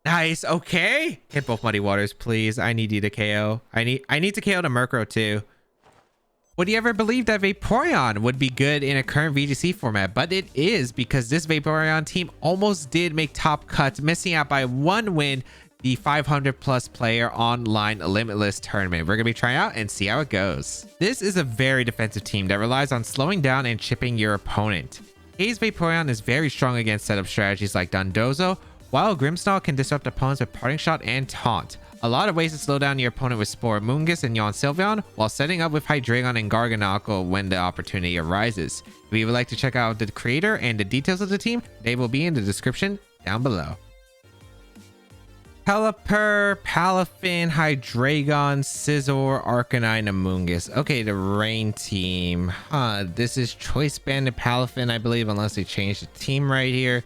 Nice. Okay. Hit both Muddy Waters, please. I need you to KO. I need to KO the Murkrow too. Would you ever believe that Vaporeon would be good in a current VGC format? But it is, because this Vaporeon team almost did make top cuts, missing out by one win, the 500 plus player online limitless tournament. We're gonna be trying out and see how it goes. This is a very defensive team that relies on slowing down and chipping your opponent. A's Vaporeon is very strong against setup strategies like Dondozo, while Grimmsnarl can disrupt opponents with Parting Shot and Taunt. A lot of ways to slow down your opponent with Spore, Moongus, and Yon Sylveon, while setting up with Hydreigon and Garganacl when the opportunity arises. If you would like to check out the creator and the details of the team, they will be in the description down below. Pelipper, Palafin, Hydreigon, Scizor, Arcanine, Amoonguss. Okay, the Rain team. This is Choice Banded Palafin, I believe, unless they change the team right here.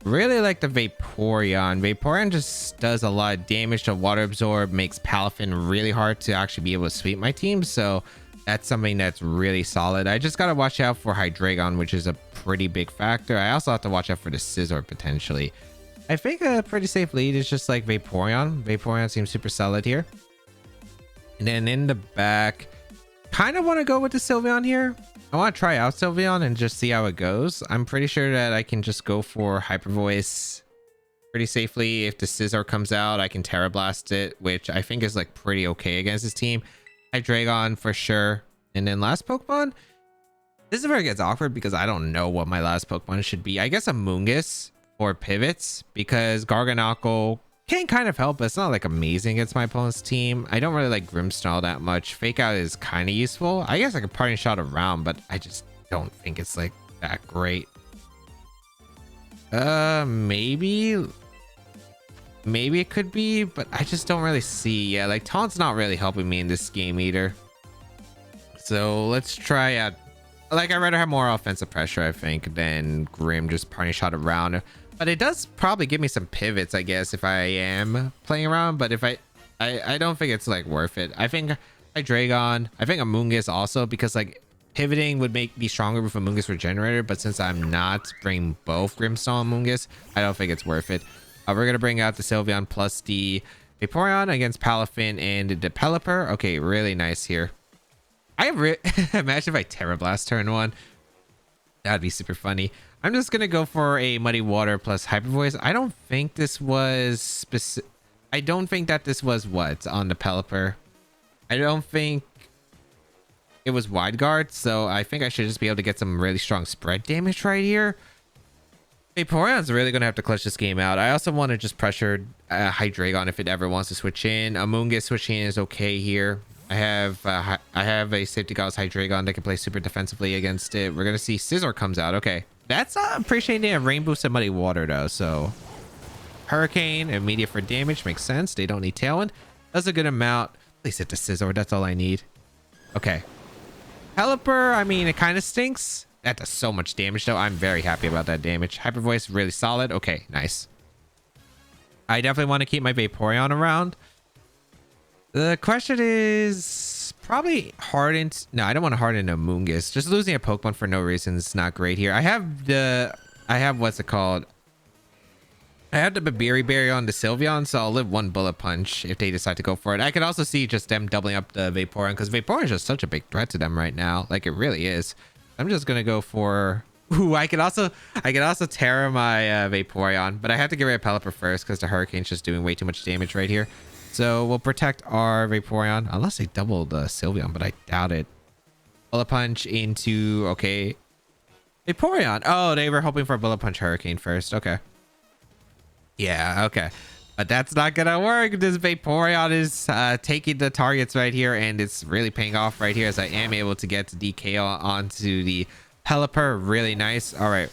Really like the Vaporeon. Vaporeon just does a lot of damage to Water Absorb, makes Palafin really hard to actually be able to sweep my team. So that's something that's really solid. I just got to watch out for Hydreigon, which is a pretty big factor. I also have to watch out for the Scizor potentially. I think a pretty safe lead is just like Vaporeon. Vaporeon seems super solid here. And then in the back, kind of want to go with the Sylveon here. I want to try out Sylveon and just see how it goes. I'm pretty sure that I can just go for Hyper Voice pretty safely. If the Scizor comes out, I can Terra Blast it, which I think is like pretty okay against this team. Hydreigon for sure. And then last Pokemon. This is where it gets awkward because I don't know what my last Pokemon should be. I guess a Moongus or pivots, because Garganacl can kind of help, but it's not like amazing against my opponent's team. I don't really like Grimmsnarl that much. Fake Out is kind of useful. I guess I could Parting Shot around, but I just don't think it's like that great. Maybe it could be, but I just don't really see. Yeah, like Taunt's not really helping me in this game either. So let's try out. Like, I'd rather have more offensive pressure, I think, than Grim just Parting Shot around. But it does probably give me some pivots, I guess, if I am playing around. But if I don't think it's like worth it. I think Hydreigon, I think Amoonguss also, because like pivoting would make me stronger with Amoonguss Regenerator. But since I'm not bringing both Grimmsnarl and Amoonguss, I don't think it's worth it. We're gonna bring out the Sylveon plus the Vaporeon against Palafin and the Pelipper. Okay, really nice here. Imagine if I Terra Blast turn one. That'd be super funny. I'm just gonna go for a Muddy Water plus Hyper Voice. I don't think this was I don't think that this was what on the Pelipper. I don't think it was Wide Guard, so I think I should just be able to get some really strong spread damage right here. Vaporeon's really gonna have to clutch this game out. I also want to just pressure Hydreigon if it ever wants to switch in. Amoonguss switching in is okay here. I have a Safety Gauss Hydreigon that can play super defensively against it. We're gonna see Scizor comes out. Okay, that's appreciating a Rain Boost and Muddy Water though. So Hurricane immediate for damage makes sense. They don't need Tailwind. That's a good amount. Please hit the Scizor. That's all I need. Okay, Pelipper. I mean, it kind of stinks. That does so much damage though. I'm very happy about that damage. Hyper Voice really solid. Okay, nice. I definitely want to keep my Vaporeon around. The question is probably hardened. No, I don't want to harden a Moongus. Just losing a Pokemon for no reason is not great here. I have what's it called? I have the Berry on the Sylveon, so I'll live one Bullet Punch if they decide to go for it. I could also see just them doubling up the Vaporeon, because Vaporeon is just such a big threat to them right now. Like, it really is. I'm just gonna go for. Ooh, I could also Terra my Vaporeon, but I have to get rid of Pelipper first because the Hurricane's just doing way too much damage right here. So we'll protect our Vaporeon, unless they double the Sylveon, but I doubt it. Bullet Punch into, okay. Vaporeon. Oh, they were hoping for a Bullet Punch Hurricane first. Okay. Yeah, okay. But that's not gonna work. This Vaporeon is taking the targets right here, and it's really paying off right here as I am able to get the DK onto the Pelipper. Really nice. All right.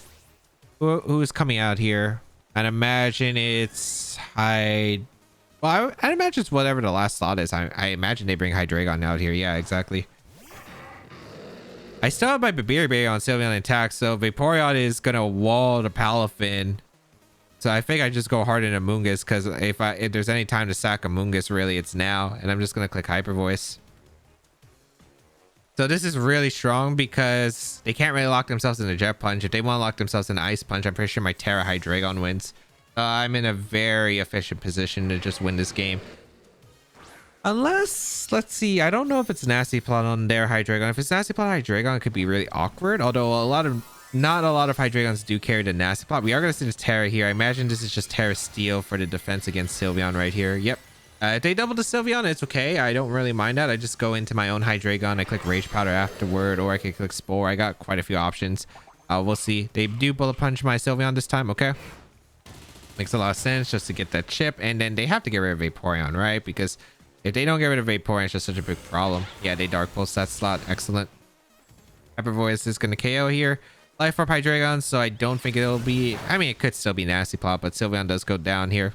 Who's coming out here? I'd imagine it's Well, I'd imagine it's whatever the last slot is. I imagine they bring Hydreigon out here. Yeah, exactly. I still have my Berry on Sylveon intact, so Vaporeon is gonna wall the Palafin. So I think I just go hard into Amoonguss, because if there's any time to sack Amoonguss, really it's now. And I'm just gonna click Hyper Voice. So this is really strong because they can't really lock themselves in a Jet Punch. If they want to lock themselves in Ice Punch, I'm pretty sure my Terra Hydreigon wins. I'm in a very efficient position to just win this game. Unless, let's see, I don't know if it's Nasty Plot on their Hydreigon. If it's Nasty Plot Hydreigon, it could be really awkward. Although not a lot of Hydreigons do carry the Nasty Plot. We are going to see this Terra here. I imagine this is just Terra Steel for the defense against Sylveon right here. Yep. If they double the Sylveon, it's okay. I don't really mind that. I just go into my own Hydreigon. I click Rage Powder afterward, or I can click Spore. I got quite a few options. We'll see. They do Bullet Punch my Sylveon this time. Okay. Makes a lot of sense just to get that chip. And then they have to get rid of Vaporeon, right? Because if they don't get rid of Vaporeon, it's just such a big problem. Yeah, they Dark Pulse that slot. Excellent. Hyper Voice is going to KO here. Life Orb Hydreigon, so I don't think it'll be... I mean, it could still be Nasty Plot, but Sylveon does go down here.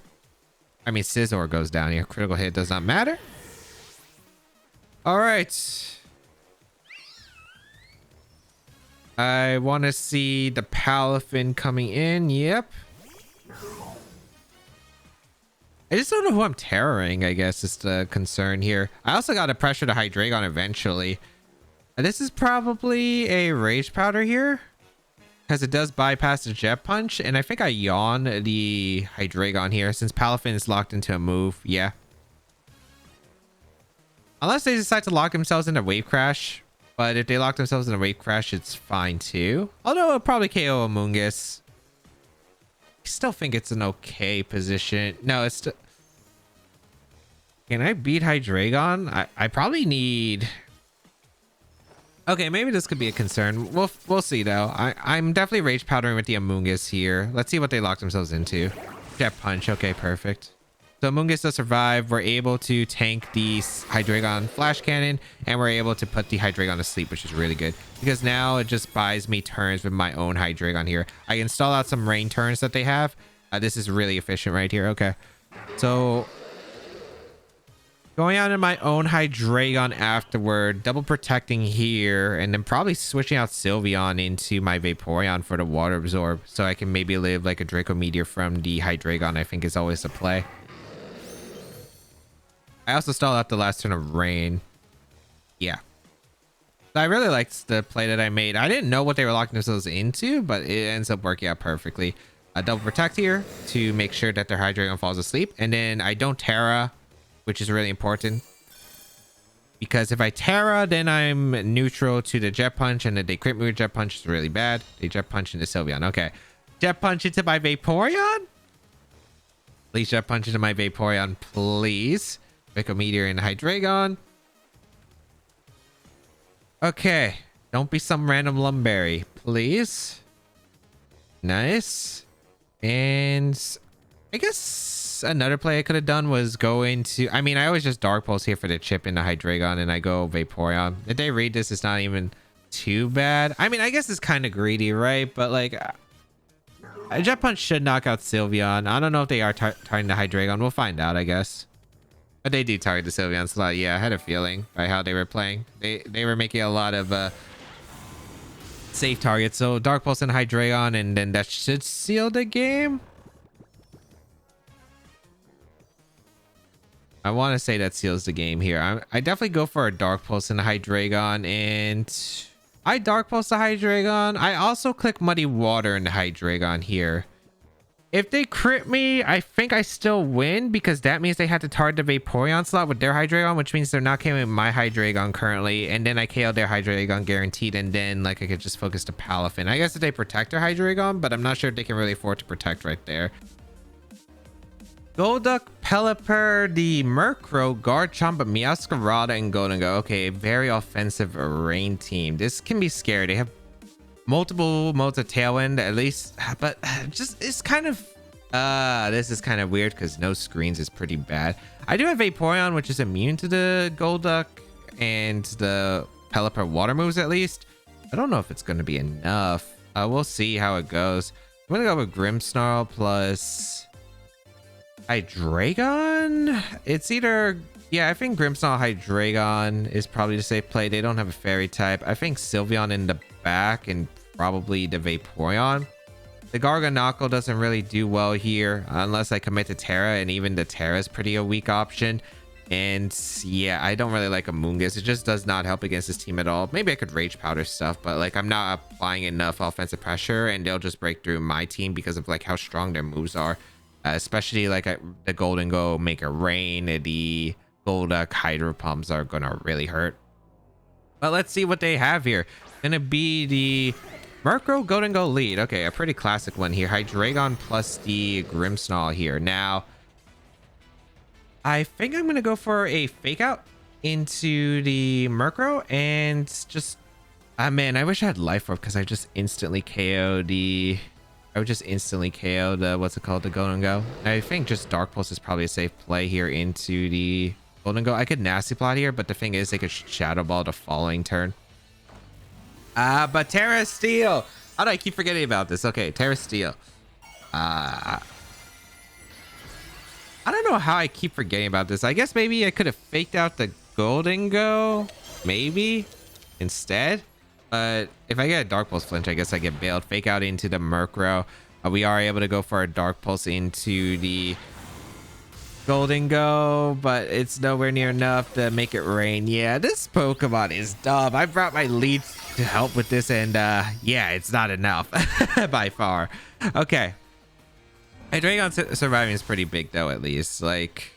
I mean, Scizor goes down here. Critical hit does not matter. All right. I want to see the Palafin coming in. Yep. I just don't know who I'm terroring, I guess, is the concern here. I also got to pressure the Hydreigon eventually. This is probably a Rage Powder here, because it does bypass the Jet Punch. And I think I yawn the Hydreigon here since Palafin is locked into a move. Yeah. Unless they decide to lock themselves in a Wave Crash. But if they lock themselves in a Wave Crash, it's fine too. Although it'll probably KO Amoonguss. I still think it's an okay position. No, it's... Can I beat Hydreigon? I probably need... Okay, maybe this could be a concern. We'll see though. I'm definitely Rage Powdering with the Amoonguss here. Let's see what they lock themselves into. Jet Punch. Okay, perfect. So Amoonguss does survive. We're able to tank the Hydreigon Flash Cannon, and we're able to put the Hydreigon to sleep, which is really good because now it just buys me turns with my own Hydreigon here. I can stall out some rain turns that they have. This is really efficient right here. Okay, so going out in my own Hydreigon afterward, double protecting here, and then probably switching out Sylveon into my Vaporeon for the Water Absorb, so I can maybe live like a Draco Meteor from the Hydreigon. I think is always the play. I also stalled out the last turn of rain. Yeah. I really liked the play that I made. I didn't know what they were locking themselves into, but it ends up working out perfectly. Double protect here to make sure that their Hydreigon falls asleep. And then I don't Terra, which is really important. Because if I Terra, then I'm neutral to the Jet Punch, and then they crit move Jet Punch is really bad. They Jet Punch into Sylveon. Okay. Jet Punch into my Vaporeon? Please Jet Punch into my Vaporeon, please. Draco Meteor and Hydreigon. Okay. Don't be some random Lumberry, please. Nice. And I guess another play I could have done was go into... I mean, I always just Dark Pulse here for the chip into Hydreigon, and I go Vaporeon. If they read this, it's not even too bad. I mean, I guess it's kind of greedy, right? But like... a Jet Punch should knock out Sylveon. I don't know if they are targeting the Hydreigon. We'll find out, I guess. But they do target the Sylveon slot. Yeah, I had a feeling by how they were playing. They were making a lot of safe targets. So Dark Pulse and Hydreigon, and then that should seal the game. I want to say that seals the game here. I definitely go for a Dark Pulse and a Hydreigon, and I Dark Pulse the Hydreigon. I also click Muddy Water in the Hydreigon here. If they crit me, I think I still win because that means they had to target the Vaporeon slot with their Hydreigon, which means they're not KOing my Hydreigon currently. And then I KO their Hydreigon guaranteed, and then like I could just focus to Palafin. I guess if they protect their Hydreigon, but I'm not sure if they can really afford to protect right there. Golduck, Pelipper, the Murkrow, Garchomp, Meowscarada, and Goldengo. Okay, very offensive rain team. This can be scary. They have multiple modes of Tailwind at least, but just it's kind of this is kind of weird because no screens is pretty bad. I do have Vaporeon, which is immune to the Golduck and the Pelipper water moves at least. I don't know if it's going to be enough. We'll see how it goes. I'm gonna go with Grimmsnarl plus Hydreigon. It's either... yeah, I think Grimmsnarl Hydreigon is probably the safe play. They don't have a fairy type. I think Sylveon in the back and probably the Vaporeon. The Garganacl doesn't really do well here unless I commit to Terra, and even the Terra is pretty a weak option. And yeah, I don't really like Amoonguss. It just does not help against this team at all. Maybe I could Rage Powder stuff, but like I'm not applying enough offensive pressure, and they'll just break through my team because of like how strong their moves are. especially like the Golden Go make it rain. The Golduck Hydro Pumps are gonna really hurt. But let's see what they have here. Gonna be the Murkrow Golden Go lead. Okay, a pretty classic one here. Hydreigon plus the Grimmsnarl here. Now, I think I'm gonna go for a fake out into the Murkrow and just man, I wish I had Life Orb because I just instantly KO'd the what's it called, the Golden Go. I think just Dark Pulse is probably a safe play here into the Golden Go. I could Nasty Plot here, but the thing is they could Shadow Ball the following turn. But Terra Steel. How do I keep forgetting about this? Okay, Terra Steel. I don't know how I keep forgetting about this. I guess maybe I could have faked out the Golden Go, maybe, instead. But if I get a Dark Pulse flinch, I guess I get bailed. Fake out into the Murkrow. We are able to go for a Dark Pulse into the Golden Go, but it's nowhere near enough to make it rain. Yeah, this Pokemon is dumb. I brought my lead to help with this, and yeah, it's not enough by far. Okay. Hydreigon surviving is pretty big though, at least. Like,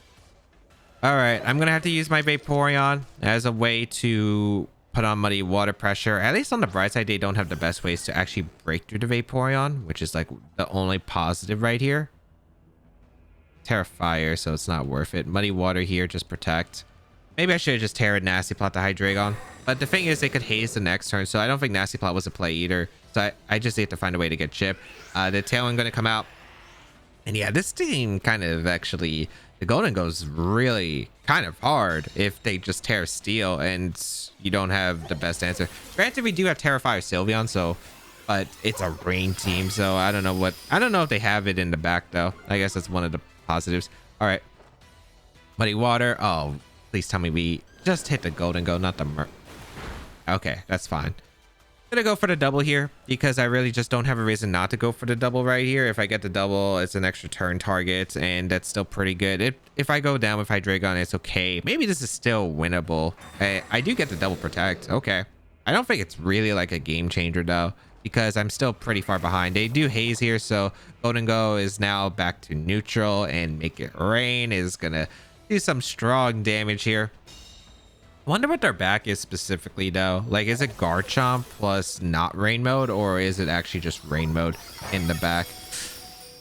all right, I'm gonna have to use my Vaporeon as a way to put on Muddy Water pressure. At least on the bright side, they don't have the best ways to actually break through the Vaporeon, which is like the only positive right here. Fire, so it's not worth it. Muddy Water here, just protect. Maybe I should have just Terra Nasty Plot the Hydreigon. But the thing is, they could haze the next turn, so I don't think Nasty Plot was a play either. So I just need to find a way to get chip. The Tailwind going to come out. And yeah, this team kind of actually, the Golden goes really kind of hard if they just Terra Steel and you don't have the best answer. Granted, we do have Fire Sylveon, so, but it's a rain team, so I don't know if they have it in the back though. I guess that's one of the positives. All right, Muddy Water. Oh, please tell me we just hit the Golden Go, not the Okay, that's fine. I'm gonna go for the double here because I really just don't have a reason not to go for the double right here. If I get the double, it's an extra turn target, and that's still pretty good. If I go down with Hydreigon, it's okay. Maybe this is still winnable. I do get the double protect. Okay, I don't think it's really like a game changer though, because I'm still pretty far behind. They do haze here, so Golden Go is now back to neutral, and Make It Rain is gonna do some strong damage here. I wonder what their back is specifically though. Like, is it Garchomp plus not rain mode, or is it actually just rain mode in the back?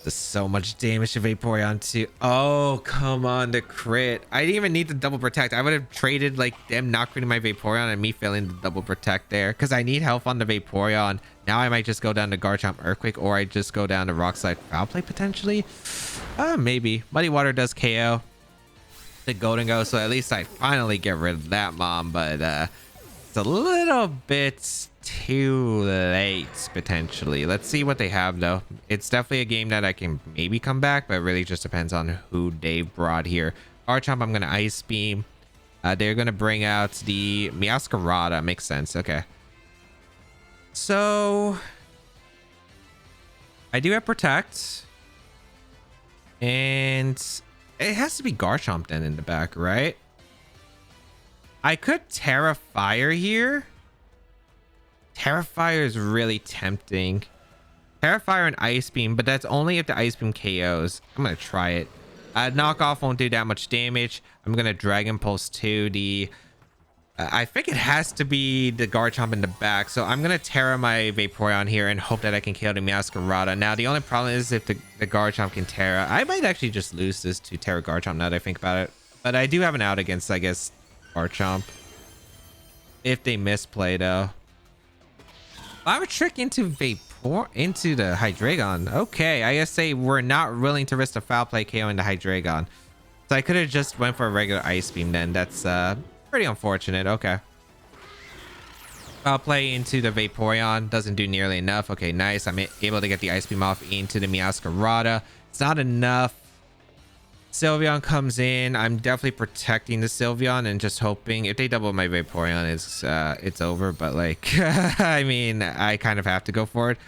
There's so much damage to Vaporeon too. Oh, come on, the crit. I didn't even need the double protect. I would have traded like them not critting my Vaporeon and me failing the double protect there, because I need health on the Vaporeon. Now I might just go down to Garchomp Earthquake, or I just go down to Rock Slide Foul Play potentially. Maybe. Muddy Water does KO the Golden Go, so at least I finally get rid of that mom, but it's a little bit too late potentially. Let's see what they have though. It's definitely a game that I can maybe come back, but it really just depends on who they brought here. Garchomp, I'm gonna Ice Beam. They're gonna bring out the Meowscarada. Makes sense. Okay, so I do have Protect, and it has to be Garchomp then in the back, right? I could Terra Fire here. Terra Fire is really tempting. Terra Fire and Ice Beam, but that's only if the Ice Beam KOs. I'm gonna try it. Knockoff won't do that much damage. I'm gonna Dragon Pulse to the I think it has to be the Garchomp in the back, so I'm gonna Terra my Vaporeon here and hope that I can kill the Meowscarada. Now the only problem is if the Garchomp can Terra. I might actually just lose this to Terra Garchomp now that I think about it, but I do have an out against, I guess, Garchomp if they misplay though. I would trick into the Hydreigon. Okay, I guess they were not willing to risk the Foul Play KO into Hydreigon, so I could have just went for a regular Ice Beam then. That's pretty unfortunate. Okay, Foul Play into the Vaporeon doesn't do nearly enough. Okay, nice. I'm able to get the Ice Beam off into the Meowscarada. It's not enough. Sylveon comes in. I'm definitely protecting the Sylveon and just hoping if they double my Vaporeon, it's over. But like, I mean, I kind of have to go for it.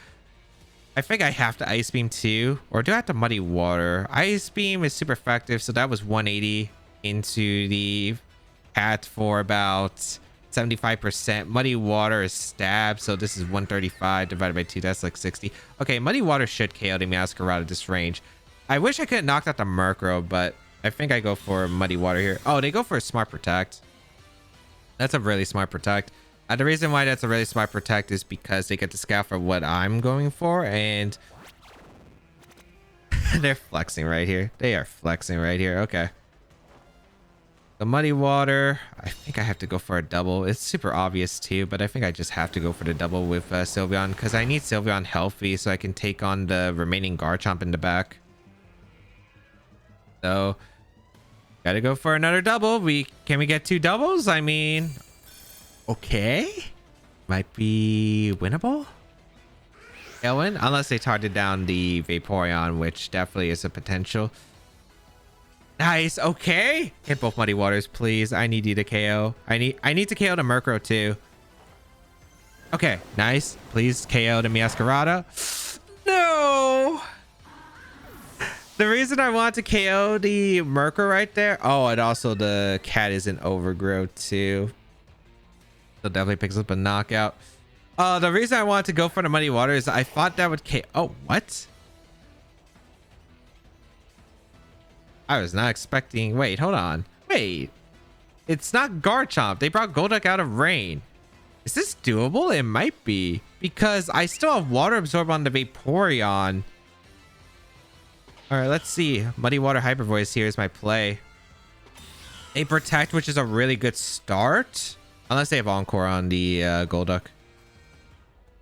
I think I have to Ice Beam too, or do I have to Muddy Water? Ice Beam is super effective, so that was 180 into the Cat for about 75%. Muddy Water is Stab, so this is 135 divided by 2. That's like 60. Okay, Muddy Water should KO the Meowscarada at this range. I wish I could have knocked out the Murkrow, but I think I go for Muddy Water here. Oh, they go for a Smart Protect. That's a really smart Protect. The reason why that's a really smart Protect is because they get to scout for what I'm going for, and they're flexing right here. They are flexing right here. Okay. The Muddy Water, I think I have to go for a double. It's super obvious too, but I think I just have to go for the double with Sylveon because I need Sylveon healthy so I can take on the remaining Garchomp in the back. So, gotta go for another double. Can we get 2 doubles? I mean, okay. Might be winnable. Win, unless they target down the Vaporeon, which definitely is a potential. Nice. Okay. Hit both Muddy Waters, please. I need you to KO. I need to KO the Murkrow too. Okay. Nice. Please KO the Meowscarada. No. The reason I want to KO the Murkrow right there. Oh, and also the cat is in overgrowth too. So definitely picks up a knockout. The reason I wanted to go for the Muddy Water is I thought that would KO. Oh, what? I was not expecting. Wait, hold on. Wait. It's not Garchomp. They brought Golduck out of rain. Is this doable? It might be. Because I still have Water Absorb on the Vaporeon. Alright, let's see. Muddy Water Hyper Voice here is my play. A Protect, which is a really good start. Unless they have Encore on the Golduck.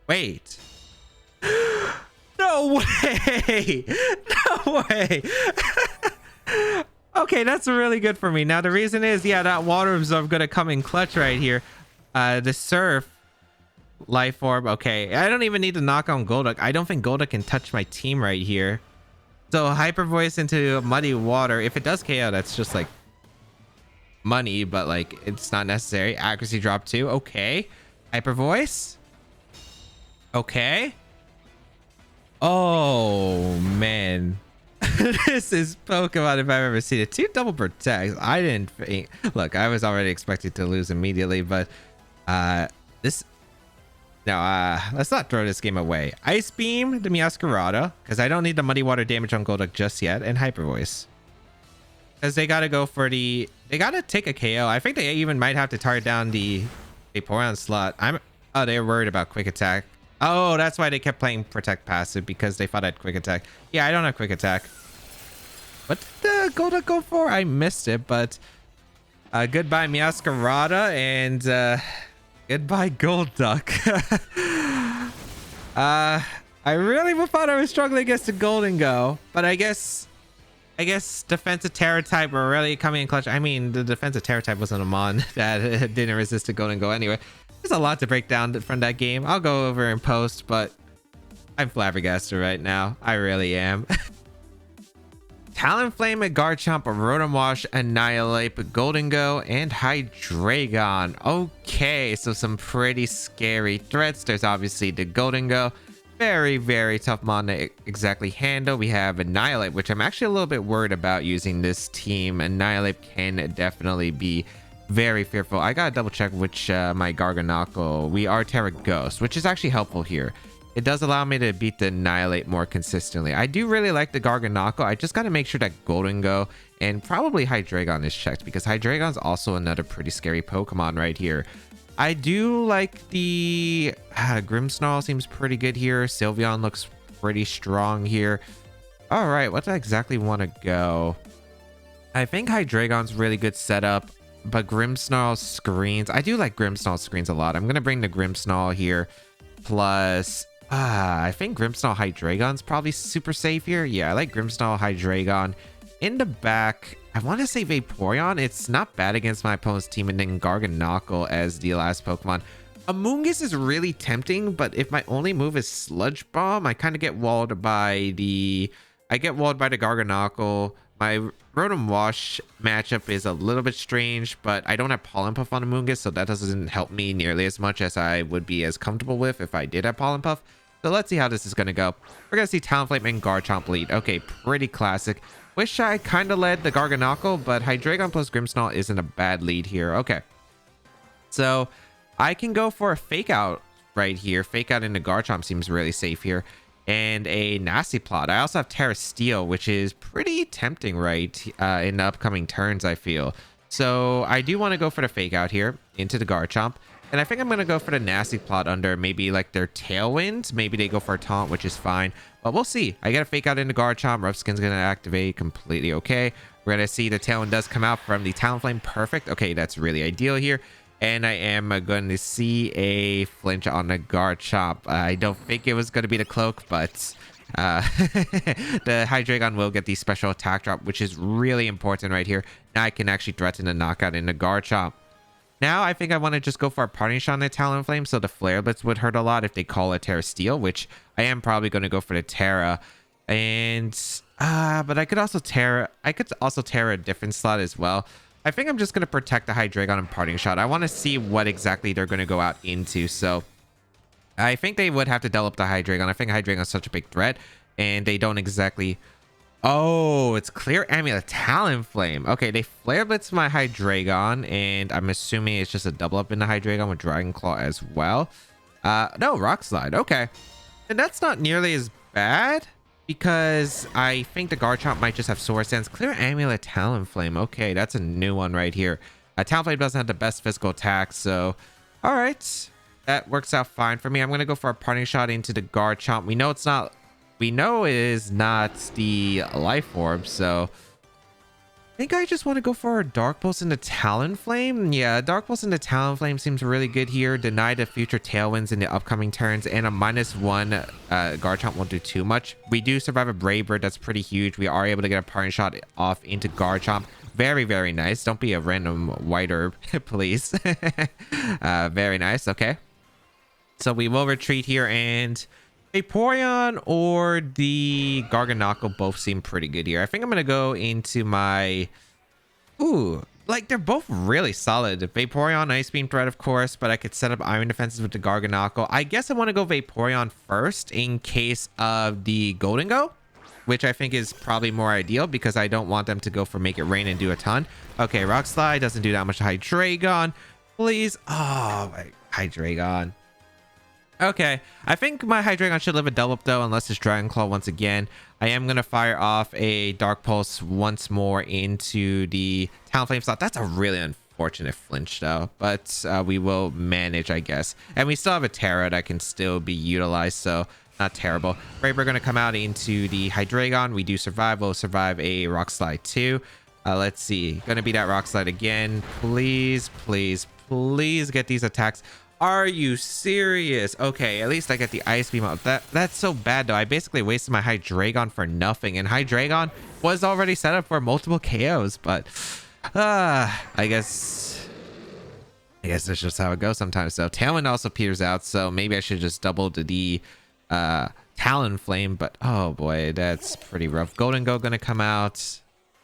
Wait. No way. No way. Okay, that's really good for me. Now, the reason is, yeah, that Water Absorb going to come in clutch right here. The Surf Life Orb. Okay, I don't even need to knock on Golduck. I don't think Golduck can touch my team right here. So, Hyper Voice into Muddy Water. If it does KO, that's just like money, but like it's not necessary. Accuracy drop too. Okay. Hyper Voice. Okay. Oh, man. This is Pokemon if I've ever seen it. 2 double protects. I didn't think. Look, I was already expected to lose immediately, but this. Now, let's not throw this game away. Ice Beam the Meowscarada, because I don't need the Muddy Water damage on Golduck just yet, and Hyper Voice. Because they gotta go for the. They gotta take a KO. I think they even might have to target down the Vaporeon slot. Oh, they're worried about Quick Attack. Oh, that's why they kept playing Protect passive, because they thought I had Quick Attack. Yeah, I don't have Quick Attack. What did the Golduck go for? I missed it, but goodbye Meowscarada and goodbye Golduck. I really thought I was struggling against the Golden Go, but I guess defensive Terra type were really coming in clutch. I mean, the defensive Terra type wasn't a mon that didn't resist the Golden Go anyway. There's a lot to break down from that game. I'll go over in post, but I'm flabbergasted right now. I really am. Talonflame, Garchomp, Rotom Wash, Annihilate, Golden Go, and Hydreigon. Okay, so some pretty scary threats. There's obviously the Golden Go. Very, very tough mon to exactly handle. We have Annihilate, which I'm actually a little bit worried about using this team. Annihilate can definitely be very fearful. I gotta double check which my Garganacl. We are Terra Ghost, which is actually helpful here. It does allow me to beat the Annihilate more consistently. I do really like the Garganacl. I just gotta make sure that Golden Go and probably Hydreigon is checked, because Hydreigon's also another pretty scary Pokemon right here. I do like the Grimmsnarl seems pretty good here. Sylveon looks pretty strong here. All right, what do I exactly want to go? I think Hydreigon's really good setup, but Grimmsnarl screens. I do like Grimmsnarl screens a lot. I'm going to bring the Grimmsnarl here. Plus, I think Grimmsnarl Hydreigon's probably super safe here. Yeah, I like Grimmsnarl Hydreigon. In the back, I want to say Vaporeon. It's not bad against my opponent's team, and then Garganacl as the last Pokemon. Amoonguss is really tempting, but if my only move is Sludge Bomb, I kind of get walled by the... Garganacl. My Rotom Wash matchup is a little bit strange, but I don't have Pollen Puff on Amoonguss, so that doesn't help me nearly as much as I would be as comfortable with if I did have Pollen Puff. So let's see how this is going to go. We're going to see Talonflame and Garchomp lead. Okay, pretty classic. Wish I kind of led the Garganacl, but Hydreigon plus Grimmsnarl isn't a bad lead here. Okay. So I can go for a Fake Out right here. Fake Out into Garchomp seems really safe here. and a Nasty Plot. I also have Terra Steel, which is pretty tempting, right? In the upcoming turns, I feel. So I do want to go for the Fake Out here into the Garchomp. And I think I'm going to go for the Nasty Plot under maybe like their Tailwind. Maybe they go for a Taunt, which is fine. But we'll see. I get a Fake Out into Garchomp. Rough Skin's going to activate. Completely okay. We're going to see the Tailwind does come out from the Talonflame. Perfect. Okay, that's really ideal here. And I am going to see a flinch on the Garchomp. I don't think it was going to be the Cloak, but the Hydreigon will get the special attack drop, which is really important right here. Now I can actually threaten a knockout in the Garchomp. Now I think I want to just go for a Parting Shot on the Talonflame, so the Flare Blitz would hurt a lot if they call it Terra Steel, which I am probably going to go for the Terra. And but I could also Terra a different slot as well. I think I'm just going to protect the Hydreigon and Parting Shot. I want to see what exactly they're going to go out into. So I think they would have to develop the Hydreigon. I think Hydreigon is such a big threat, and they don't exactly... Oh, it's Clear Amulet Talonflame. Okay, they Flare Blitz my Hydreigon, and I'm assuming it's just a double up in the Hydreigon with Dragon Claw as well. No, Rock Slide. Okay. And that's not nearly as bad, because I think the Garchomp might just have Swords Dance. Clear Amulet Talonflame. Okay, that's a new one right here. Talonflame doesn't have the best physical attack, so... Alright. That works out fine for me. I'm going to go for a Parting Shot into the Garchomp. We know it's not... We know it is not the Life Orb, so... I think I just want to go for a Dark Pulse into Talonflame. Yeah, Dark Pulse into Talonflame seems really good here. Deny the future Tailwinds in the upcoming turns, and a -1 Garchomp won't do too much. We do survive a Brave Bird. That's pretty huge. We are able to get a Parting Shot off into Garchomp. Very, very nice. Don't be a random White Herb, please. Very nice. Okay. So we will retreat here, and... Vaporeon or the Garganacl both seem pretty good here. I think I'm going to go into my... Ooh, like they're both really solid. Vaporeon, Ice Beam Threat, of course, but I could set up Iron Defenses with the Garganacl. I guess I want to go Vaporeon first in case of the Golden Go, which I think is probably more ideal because I don't want them to go for Make It Rain and do a ton. Okay, Rock Slide doesn't do that much to Hydreigon. Please. Oh, my Hydreigon. Okay, I think my Hydreigon should live a double up though, unless it's Dragon Claw once again. I am going to fire off a Dark Pulse once more into the Talonflame slot. That's a really unfortunate flinch though, but we will manage, I guess. And we still have a Terra that can still be utilized, so not terrible. Right, we're going to come out into the Hydreigon. We do survive. We'll survive a Rock Slide too. Let's see. Going to be that Rock Slide again. Please, please, please get these attacks. Are you serious? Okay, at least I get the Ice Beam out. That's so bad though. I basically wasted my Hydreigon for nothing, and Hydreigon was already set up for multiple KOs, but I guess that's just how it goes sometimes. So Tailwind also peters out, so maybe I should just double the Talonflame, but oh boy, that's pretty rough. Golden Go gonna come out,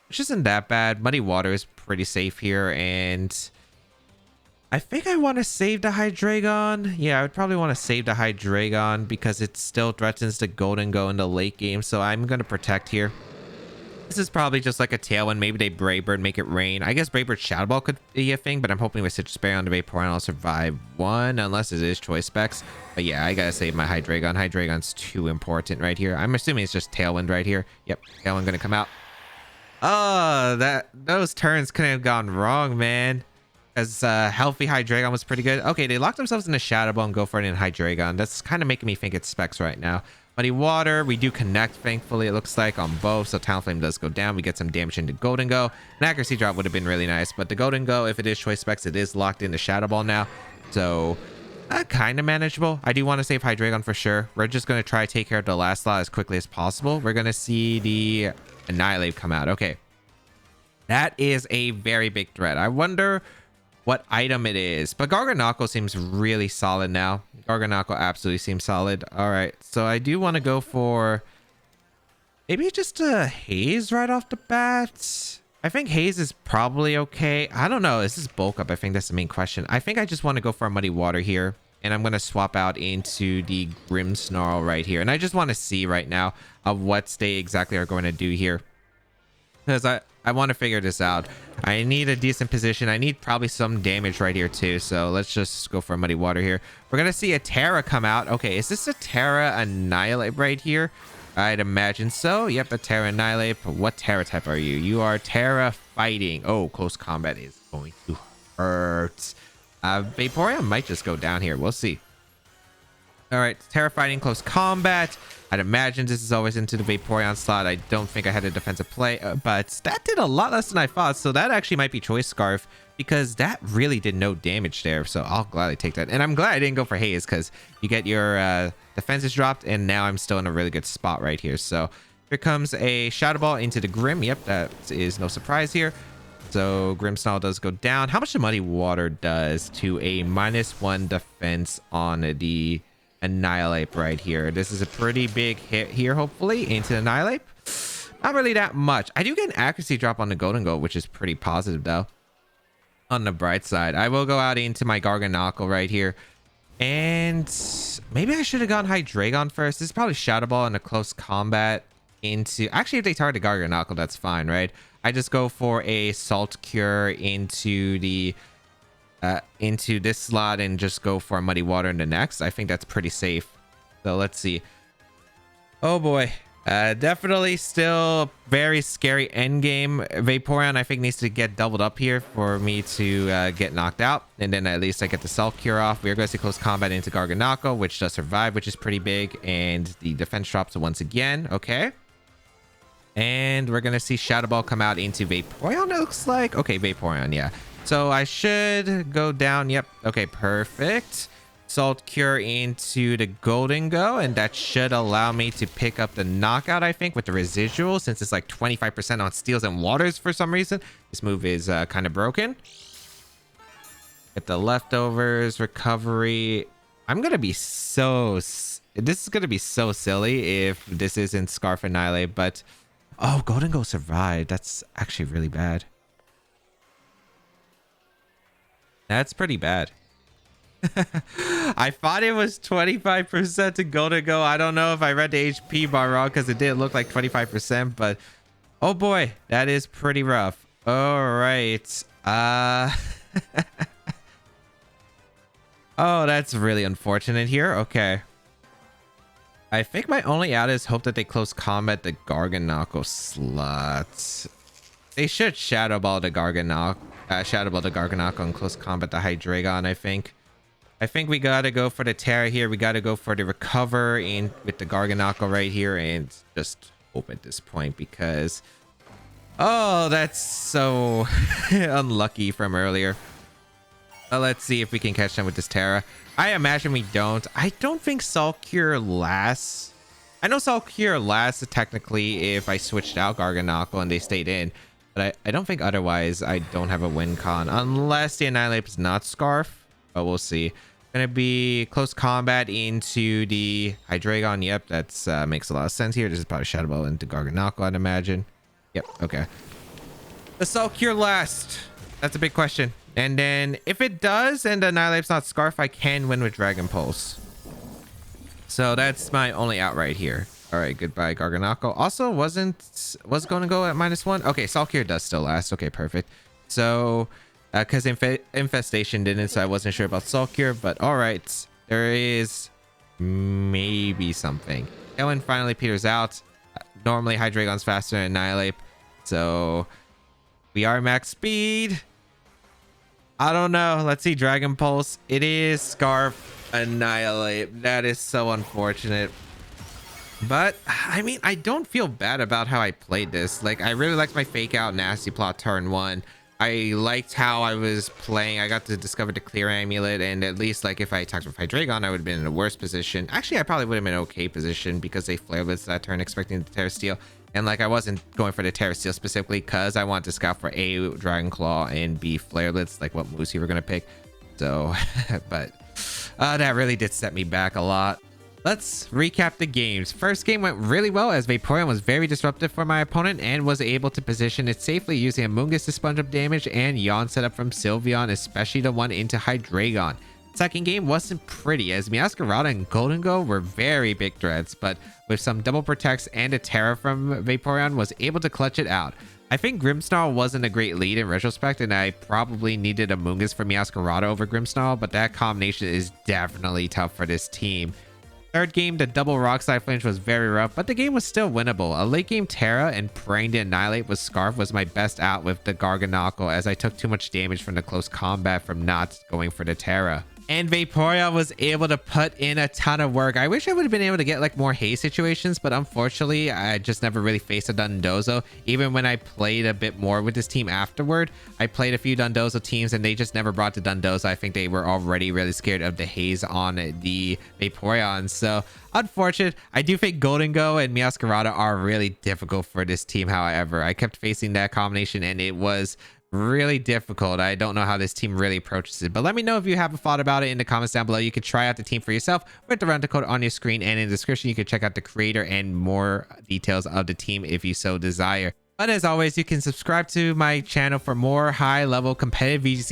which isn't that bad. Muddy Water is pretty safe here, and I think I want to save the Hydreigon. Yeah, I would probably want to save the Hydreigon because it still threatens the Golden Go in the late game. So I'm going to protect here. This is probably just like a Tailwind. Maybe they Brave Bird, Make It Rain. I guess Brave Bird Shadow Ball could be a thing, but I'm hoping with Citrus Berry on the Vaporeon I'll survive one, unless it is Choice Specs. But yeah, I got to save my Hydreigon. Hydreigon's too important right here. I'm assuming it's just Tailwind right here. Yep, Tailwind going to come out. Oh, those turns couldn't have gone wrong, man. As healthy Hydreigon was pretty good. Okay, they locked themselves in a Shadow Ball and go for it in Hydreigon. That's kind of making me think it's Specs right now. Muddy Water, we do connect, thankfully, it looks like, on both. So Talonflame does go down. We get some damage into Golden Go. An accuracy drop would have been really nice, but the Golden Go, if it is Choice Specs, it is locked into Shadow Ball now. So kind of manageable. I do want to save Hydreigon for sure. We're just going to try to take care of the last slot as quickly as possible. We're going to see the Annihilate come out. Okay. That is a very big threat. I wonder what item it is, but Garganacl seems really solid now. Garganacl absolutely seems solid. All right, so I do want to go for maybe just a Haze right off the bat. I think Haze is probably okay. I don't know. This is bulk up. I think that's the main question. I think I just want to go for a Muddy Water here, and I'm going to swap out into the Grimmsnarl right here. And I just want to see right now of what they exactly are going to do here, because I want to figure this out. I need a decent position. I need probably some damage right here too. So let's just go for Muddy Water here. We're going to see a Terra come out. Okay, is this a Terra Annihilate right here? I'd imagine so. Yep, a Terra Annihilate. What Terra type are you? You are Terra Fighting. Oh, close combat is going to hurt. Vaporeon might just go down here. We'll see. All right, Terra Fighting, close combat. I'd imagine this is always into the Vaporeon slot. I don't think I had a defensive play, but that did a lot less than I thought. So that actually might be Choice Scarf because that really did no damage there. So I'll gladly take that. And I'm glad I didn't go for Haze because you get your defenses dropped. And now I'm still in a really good spot right here. So here comes a Shadow Ball into the Grim. Yep, that is no surprise here. So Grimmsnarl does go down. How much the Muddy Water does to a -1 defense on the Annihilate right here. This is a pretty big hit here, hopefully, into Annihilate. Not really that much. I do get an accuracy drop on the Golden Goat, which is pretty positive, though. On the bright side, I will go out into my Garganacl right here. And maybe I should have gone Hydreigon first. This is probably Shadow Ball in a close combat into... Actually, if they target Garganacl, that's fine, right? I just go for a Salt Cure into the... into this slot and just go for a Muddy Water in the next. I think that's pretty safe. So let's see. Oh boy. Definitely still very scary end game. Vaporeon I think needs to get doubled up here for me to get knocked out. And then at least I get the Self Cure off. We are going to see close combat into Garganacl, which does survive, which is pretty big. And the defense drops once again. Okay. And we're going to see Shadow Ball come out into Vaporeon, it looks like. Okay, Vaporeon, yeah. So I should go down. Yep. Okay, perfect. Salt Cure into the Golden Go, and that should allow me to pick up the knockout, I think, with the residual, since it's like 25% on steals and waters for some reason. This move is kind of broken. Get the leftovers, recovery. I'm going to be so... This is going to be so silly if this isn't Scarf Annihilate, but... Oh, Golden Go survived. That's actually really bad. That's pretty bad. I thought it was 25% to Golden Go. I don't know if I read the HP bar wrong because it did look like 25%, but oh boy, that is pretty rough. All right. Oh, that's really unfortunate here. Okay. I think my only out is hope that they close combat the Garganacl slots. They should Shadow Ball the Garganacl. Shadow Ball the Garganacl and close combat the Hydreigon, I think. I think we gotta go for the Terra here. We gotta go for the Recover in with the Garganacl right here and just hope at this point because... Oh, that's so unlucky from earlier. Let's see if we can catch them with this Terra. I imagine we don't. I don't think Salt Cure lasts. I know Salt Cure lasts technically if I switched out Garganacl and they stayed in. But I don't think otherwise I don't have a win con. Unless the Annihilate is not Scarf. But we'll see. Gonna be close combat into the Hydreigon. Yep, that's makes a lot of sense here. This is probably Shadow Ball into Garganacl, I'd imagine. Yep, okay. The Salt Cure last. That's a big question. And then if it does and the Annihilate's not Scarf, I can win with Dragon Pulse. So that's my only out right here. All right, goodbye Garganacl. Also was going to go at -1. Okay, Salt Cure does still last. Okay, perfect. So because Infestation didn't, so I wasn't sure about Salt Cure, but all right, there is maybe something. Ellen finally peters out. Normally Hydreigon's faster than Annihilate, so we are max speed. I don't know. Let's see. Dragon Pulse. It is Scarf Annihilate. That is so unfortunate. But, I mean, I don't feel bad about how I played this. Like, I really liked my fake out nasty plot turn 1. I liked how I was playing. I got to discover the clear amulet, and at least, like, if I attacked with Hydreigon, I would have been in a worse position. Actually, I probably would have been in an okay position because they Flare Blitz that turn expecting the Terra Steel. And like I wasn't going for the Terra Steel specifically because I wanted to scout for A, Dragon Claw, and B, Flare Blitz, like what moves you were gonna pick. So, but that really did set me back a lot. Let's recap the games. First game went really well as Vaporeon was very disruptive for my opponent and was able to position it safely using Amoonguss to sponge up damage and Yawn setup from Sylveon, especially the one into Hydreigon. Second game wasn't pretty as Meowscarada and Golden Go were very big threats, but with some double protects and a Terra from Vaporeon was able to clutch it out. I think Grimmsnarl wasn't a great lead in retrospect, and I probably needed a Mungus for Meowscarada over Grimmsnarl, but that combination is definitely tough for this team. Third game, the double rock slide flinch was very rough, but the game was still winnable. A late game Terra and praying to annihilate with Scarf was my best out with the Garganacl, as I took too much damage from the close combat from not going for the Terra. And Vaporeon was able to put in a ton of work. I wish I would have been able to get like more haze situations, but unfortunately, I just never really faced a Dundozo. Even when I played a bit more with this team afterward, I played a few Dundozo teams and they just never brought the Dundozo. I think they were already really scared of the haze on the Vaporeon. So unfortunate. I do think Golden Go and Meowscarada are really difficult for this team. However, I kept facing that combination and it was really difficult. I don't know how this team really approaches it, but let me know if you haven't thought about it in the comments down below. You can try out the team for yourself with the random code on your screen, and in the description you can check out the creator and more details of the team if you so desire. But as always, you can subscribe to my channel for more high-level competitive VGC